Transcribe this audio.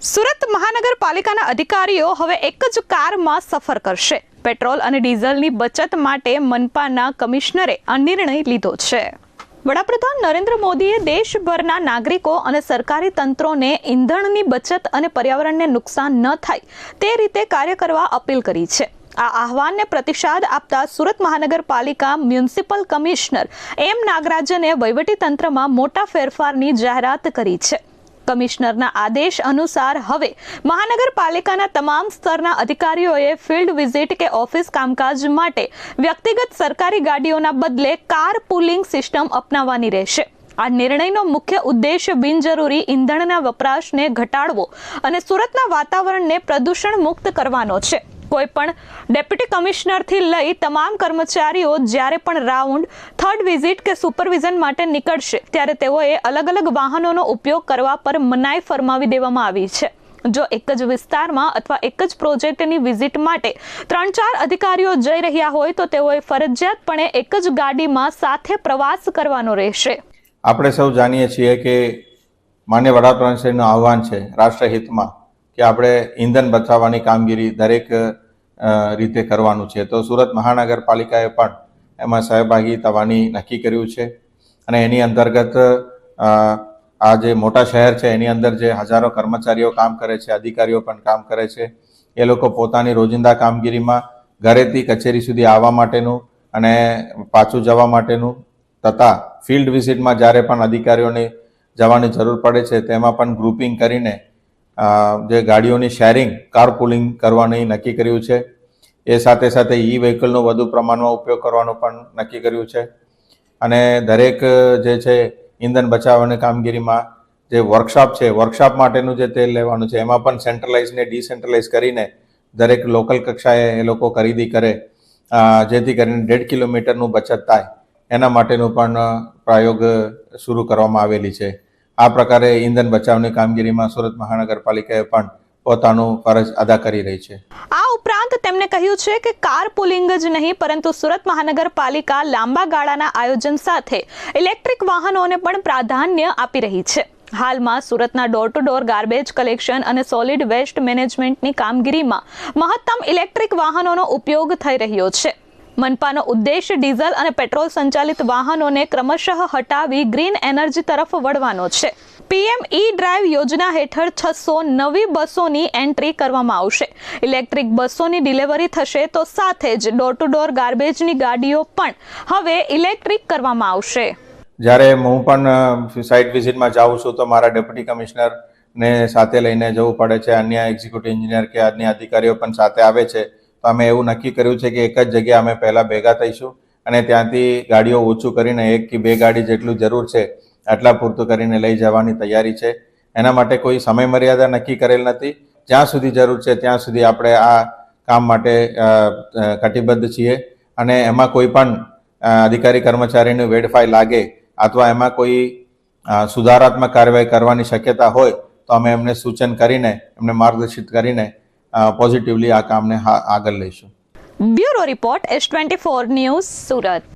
સુરત મહાનગરપાલિકાના અધિકારીઓ હવે એક જ કારમાં સફર કરશે. પેટ્રોલ અને ડીઝલની બચત માટે મનપાના કમિશનરે આ નિર્ણય લીધો છે. વડાપ્રધાન નરેન્દ્ર મોદીએ દેશભરના નાગરિકો અને સરકારી તંત્રોને ઈંધણની બચત અને પર્યાવરણને નુકસાન ન થાય તે રીતે કાર્ય કરવા અપીલ કરી છે. આ આહવાનને પ્રતિસાદ આપતા સુરત મહાનગરપાલિકા મ્યુનિસિપલ કમિશનર એમ નાગરાજને વહીવટીતંત્રમાં મોટા ફેરફારની જાહેરાત કરી છે. કમિશનરના આદેશ અનુસાર હવે મહાનગરપાલિકાના તમામ સ્તરના અધિકારીઓએ ફિલ્ડ વિઝિટ કે ઓફિસ કામકાજ માટે વ્યક્તિગત સરકારી ગાડીઓના બદલે કાર પુલિંગ સિસ્ટમ અપનાવવાની રહેશે. આ નિર્ણયનો મુખ્ય ઉદ્દેશ બિનજરૂરી ઈંધણના વપરાશને ઘટાડવો અને સુરતના વાતાવરણને પ્રદૂષણ મુક્ત કરવાનો છે. કોઈપણ ડેપ્યુટી કમિશનરથી લઈ તમામ કર્મચારીઓ જ્યારે પણ રાઉન્ડ, થર્ડ વિઝિટ કે સુપરવિઝન માટે નીકળશે ત્યારે તેઓએ અલગ અલગ વાહનોનો ઉપયોગ કરવા પર મનાઈ ફરમાવી દેવામાં આવી છે. જો એક જ વિસ્તારમાં અથવા એક જ પ્રોજેક્ટની વિઝિટ માટે 3-4 અધિકારીઓ જઈ રહ્યા હોય તો તેઓએ ફરજિયાતપણે એક જ ગાડીમાં સાથે પ્રવાસ કરવાનો રહેશે. આપણે સૌ જાણીએ છીએ કે માન્ય વડાપ્રધાનશ્રીનું આહવાન છે રાષ્ટ્રહિતમાં કે આપણે ઈંધણ બચાવવાની કામગીરી દરેક રીતે કરવાનું છે. તો સુરત મહાનગરપાલિકાએ પણ એમાં સહભાગી થવાની નક્કી કર્યું છે અને એની અંતર્ગત આ જે મોટા શહેર છે એની અંદર જે હજારો કર્મચારીઓ કામ કરે છે, અધિકારીઓ પણ કામ કરે છે, એ લોકો પોતાની રોજિંદા કામગીરીમાં ઘરેથી કચેરી સુધી આવવા માટેનું અને પાછું જવા માટેનું તથા ફિલ્ડ વિઝિટમાં જ્યારે પણ અધિકારીઓને જવાની જરૂર પડે છે તેમાં પણ ગ્રુપિંગ કરીને જે ગાડીઓની શેરિંગ, કાર પુલિંગ કરવાનું નક્કી કર્યું છે. એ સાથે સાથે ઈ વ્હીકલનો વધુ પ્રમાણમાં ઉપયોગ કરવાનું પણ નક્કી કર્યું છે અને દરેક જે છે ઈંધણ બચાવવાની કામગીરીમાં જે વર્કશોપ માટેનું જે તેલ લેવાનું છે એમાં પણ સેન્ટ્રલાઇઝ ને ડિસેન્ટ્રલાઇઝ કરીને દરેક લોકલ કક્ષાએ એ લોકો ખરીદી કરે જેથી કરીને 1.5 કિલોમીટરનું બચત થાય એના માટેનું પણ પ્રયોગ શરૂ કરવામાં આવેલી છે. આ પ્રકારે ઈંધણ બચાવની કામગીરીમાં સુરત મહાનગરપાલિકાએ પણ પોતાનું ફરજ અદા કરી રહી છે. આ ઉપરાંત તેમણે કહ્યું છે કે કાર પુલિંગ જ નહીં પરંતુ સુરત મહાનગરપાલિકા લાંબા ગાળાના આયોજન સાથે ઇલેક્ટ્રિક વાહનોને પણ પ્રાધાન્ય આપી રહી છે. હાલમાં સુરતના door to door garbage collection અને સોલિડ વેસ્ટ મેનેજમેન્ટની કામગીરીમાં મહત્તમ ઇલેક્ટ્રિક વાહનોનો ઉપયોગ થઈ રહ્યો છે. મનપાનો ઉદ્દેશ ડીઝલ અને પેટ્રોલ સંચાલિત વાહનોને ક્રમશઃ હટાવી ગ્રીન એનર્જી તરફ વળવાનો છે. પીએમ ઈ ડ્રાઈવ યોજના હેઠળ 600 નવી બસોની એન્ટ્રી કરવામાં આવશે. ઇલેક્ટ્રિક બસોની ડિલિવરી થશે તો સાથે જ ડોર ટુ ડોર ગાર્બેજની ગાડીઓ પણ હવે ઇલેક્ટ્રિક કરવામાં આવશે. જ્યારે હું પણ સાઇટ વિઝિટમાં જાઉં છું તો મારા ડેપ્યુટી કમિશનરને સાથે લઈને જવું પડે છે, અન્ય એક્ઝિક્યુટિવ એન્જિનિયર કે અન્ય અધિકારીઓ પણ સાથે આવે છે. તો અમે એવું નક્કી કર્યું છે કે એક જ જગ્યાએ અમે પહેલાં ભેગા થઈશું અને ત્યાંથી ગાડીઓ ઓછું કરીને 1 કે 2 ગાડી જેટલું જરૂર છે આટલા પૂરતું કરીને લઈ જવાની તૈયારી છે. એના માટે કોઈ સમય મર્યાદા નક્કી કરેલ નથી. જ્યાં સુધી જરૂર છે ત્યાં સુધી આપણે આ કામ માટે કટિબદ્ધ છીએ અને એમાં કોઈ પણ અધિકારી કર્મચારીને વેડફાઈ લાગે અથવા એમાં કોઈ સુધારાત્મક કાર્યવાહી કરવાની શક્યતા હોય તો અમે એમને સૂચન કરીને એમને માર્ગદર્શિત કરીને પોઝિટિવલી આ કામને આગળ લઈશું. Bureau report S24 news Surat.